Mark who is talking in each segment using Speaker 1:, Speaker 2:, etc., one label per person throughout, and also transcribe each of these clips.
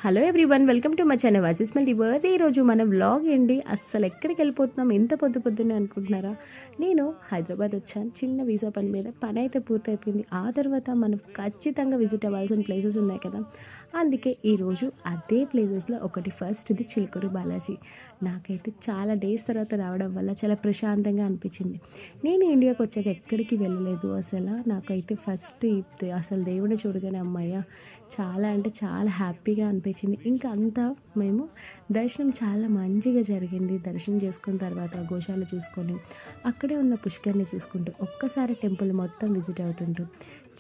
Speaker 1: Hello everyone, welcome to my channel వాసిస్ multiverse. ఈరోజు మన వ్లాగ్ ఏంటి, అస్సలు ఎక్కడికి వెళ్ళిపోతున్నాం ఎంత పొద్దున్నే అనుకుంటున్నారా? నేను హైదరాబాద్ వచ్చాను చిన్న వీసా పని మీద. పని అయితే పూర్తయిపోయింది. ఆ తర్వాత మనం ఖచ్చితంగా విజిట్ అవ్వాల్సిన ప్లేసెస్ ఉన్నాయి కదా, అందుకే ఈరోజు అదే ప్లేసెస్లో ఒకటి ఫస్ట్ ఇది చిలుకూరు బాలాజీ. నాకైతే చాలా డేస్ తర్వాత రావడం వల్ల చాలా ప్రశాంతంగా అనిపించింది. నేను ఇండియాకి వచ్చాక ఎక్కడికి వెళ్ళలేదు అసలు. నాకైతే ఫస్ట్ అసలు దేవుడిని చూడగానే అమ్మాయ్య చాలా అంటే చాలా హ్యాపీగా అనిపించింది. ఇంకా అంతా మేము దర్శనం చాలా మంచిగా జరిగింది. దర్శనం చేసుకున్న తర్వాత గోశాల చూసుకొని అక్కడే ఉన్న పుష్కర్ని చూసుకుంటూ ఒక్కసారి టెంపుల్ మొత్తం విజిట్ అవుతుంటూ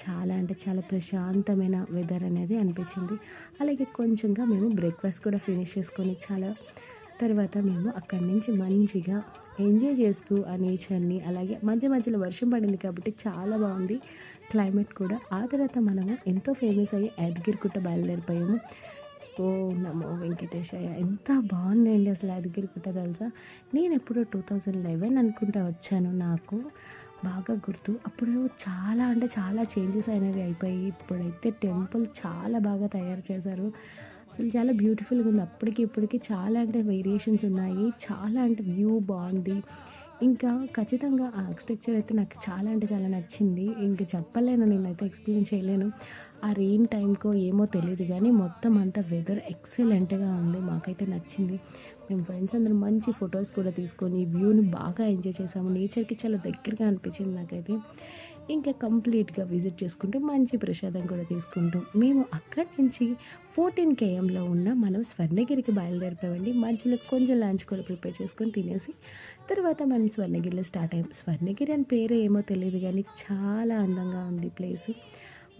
Speaker 1: చాలా అంటే చాలా ప్రశాంతమైన వెదర్ అనేది అనిపించింది. అలాగే కొంచెంగా మేము బ్రేక్ఫాస్ట్ కూడా ఫినిష్ చేసుకొని చాలా తర్వాత మేము అక్కడి నుంచి మంచిగా ఎంజాయ్ చేస్తూ ఆ నేచర్ని, అలాగే మధ్య మధ్యలో వర్షం పడింది కాబట్టి చాలా బాగుంది క్లైమేట్ కూడా. ఆ తర్వాత మనము ఎంతో ఫేమస్ అయ్యి యాదగిరిగుట్ట బయలుదేరిపోయాము. ఓ నమో వెంకటేశయ్య, ఎంత బాగుందండి అసలు యాదగిరిగుట్ట. తెలుసా, నేను ఎప్పుడో 2011 అనుకుంటా వచ్చాను, నాకు బాగా గుర్తు. అప్పుడు చాలా అంటే చాలా చేంజెస్ అయినవి అయిపోయి ఇప్పుడైతే టెంపుల్ చాలా బాగా తయారు చేశారు. అసలు చాలా బ్యూటిఫుల్గా ఉంది. అప్పటికి ఇప్పటికి చాలా అంటే వేరియేషన్స్ ఉన్నాయి. చాలా అంటే వ్యూ బాగుంది. ఇంకా ఖచ్చితంగా ఆ ఆర్కిటెక్చర్ అయితే నాకు చాలా అంటే చాలా నచ్చింది. ఇంక చెప్పలేను, నేనైతే ఎక్స్ప్లెయిన్ చేయలేను. ఆ రెయిన్ టైంకో ఏమో తెలియదు కానీ మొత్తం అంతా వెదర్ ఎక్సలెంట్గా ఉంది. మాకైతే నచ్చింది. మేము ఫ్రెండ్స్ అందరం మంచి ఫొటోస్ కూడా తీసుకొని వ్యూని బాగా ఎంజాయ్ చేసాము. నేచర్కి చాలా దగ్గరగా అనిపించింది నాకైతే. ఇంకా కంప్లీట్గా విజిట్ చేసుకుంటూ మంచి ప్రసాదం కూడా తీసుకుంటూ మేము అక్కడి నుంచి 14 kmలో ఉన్న మనం స్వర్ణగిరికి బయలుదేరిపోయామండి. మధ్యలో కొంచెం లంచ్ కూడా ప్రిపేర్ చేసుకొని తినేసి తర్వాత మనం స్వర్ణగిరిలో స్టార్ట్ అయ్యాం. స్వర్ణగిరి అని పేరు ఏమో తెలియదు కానీ చాలా అందంగా ఉంది ప్లేస్.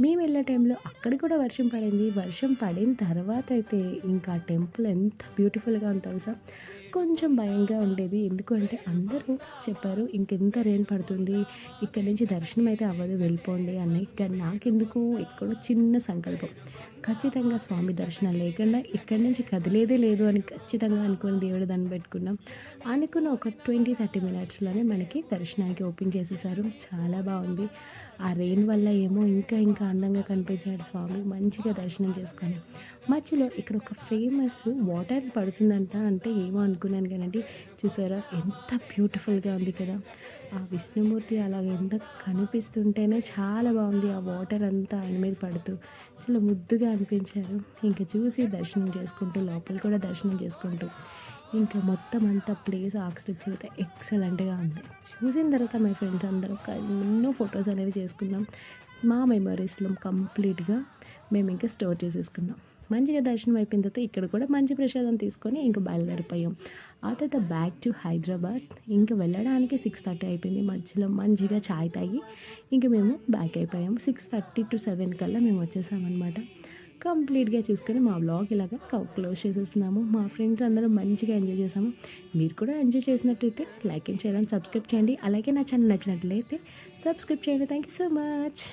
Speaker 1: మేము వెళ్ళే టైంలో అక్కడ కూడా వర్షం పడింది. వర్షం పడిన తర్వాత అయితే ఇంకా టెంపుల్ ఎంత బ్యూటిఫుల్గా ఉందో తెలుసా. కొంచెం భయంగా ఉండేది, ఎందుకంటే అందరూ చెప్పారు ఇంకెంత రెయిన్ పడుతుంది, ఇక్కడి నుంచి దర్శనం అయితే అవ్వదు, వెళ్ళిపోండి అని. కానీ నాకెందుకు ఎక్కడో చిన్న సంకల్పం, ఖచ్చితంగా స్వామి దర్శనం లేకుండా ఇక్కడి నుంచి కదిలేదే లేదు అని ఖచ్చితంగా అనుకుని దేవుడు దాన్ని పెట్టుకున్నాం. అనుకున్న ఒక 20-30 మినిట్స్లోనే మనకి దర్శనానికి ఓపెన్ చేసేసారు. చాలా బాగుంది. ఆ రెయిన్ వల్ల ఏమో ఇంకా ఇంకా అందంగా కనిపించాడు స్వామి. మంచిగా దర్శనం చేసుకొని మధ్యలో ఇక్కడ ఒక ఫేమస్ వాటర్ పడుతుందంట, అంటే ఏమో అనుకున్నాను కానండి, చూసారా ఎంత బ్యూటిఫుల్గా ఉంది కదా. ఆ విష్ణుమూర్తి అలాగే ఎంత కనిపిస్తుంటేనే చాలా బాగుంది. ఆ వాటర్ అంతా ఆయన మీద పడుతూ చాలా ముద్దుగా అనిపించారు. ఇంకా చూసి దర్శనం చేసుకుంటూ లోపల కూడా దర్శనం చేసుకుంటూ ఇంకా మొత్తం అంతా ప్లేస్ ఆర్కిటెక్చర్ అయితే ఎక్సలెంట్గా ఉంది. చూసిన తర్వాత మై ఫ్రెండ్స్ అందరం ఎన్నో ఫొటోస్ అనేవి చేసుకున్నాం. మా మెమరీస్లో కంప్లీట్గా మేము ఇంకా స్టోర్ చేసేసుకున్నాం. మంచిగా దర్శనం అయిపోయిన తర్వాత ఇక్కడ కూడా మంచి ప్రసాదం తీసుకొని ఇంకా బయలుదేరిపోయాం. ఆ తర్వాత బ్యాక్ టు హైదరాబాద్. ఇంకా వెళ్ళడానికి 6:30 అయిపోయింది. మధ్యలో మంచిగా చాయ్ తాగి ఇంకా మేము బ్యాక్ అయిపోయాం. 6:30 to 7 కల్లా మేము వచ్చేసామన్నమాట. కంప్లీట్గా చూసుకొని మా వ్లాగ్ ఇలాగా క్లోజ్ చేసేస్తున్నాము. మా ఫ్రెండ్స్ అందరం మంచిగా ఎంజాయ్ చేసాము. మీరు కూడా ఎంజాయ్ చేసినట్టయితే like and share and subscribe చేయండి. అలాగే నా ఛానల్ నచ్చినట్లయితే సబ్స్క్రైబ్ చేయండి. Thank you so much.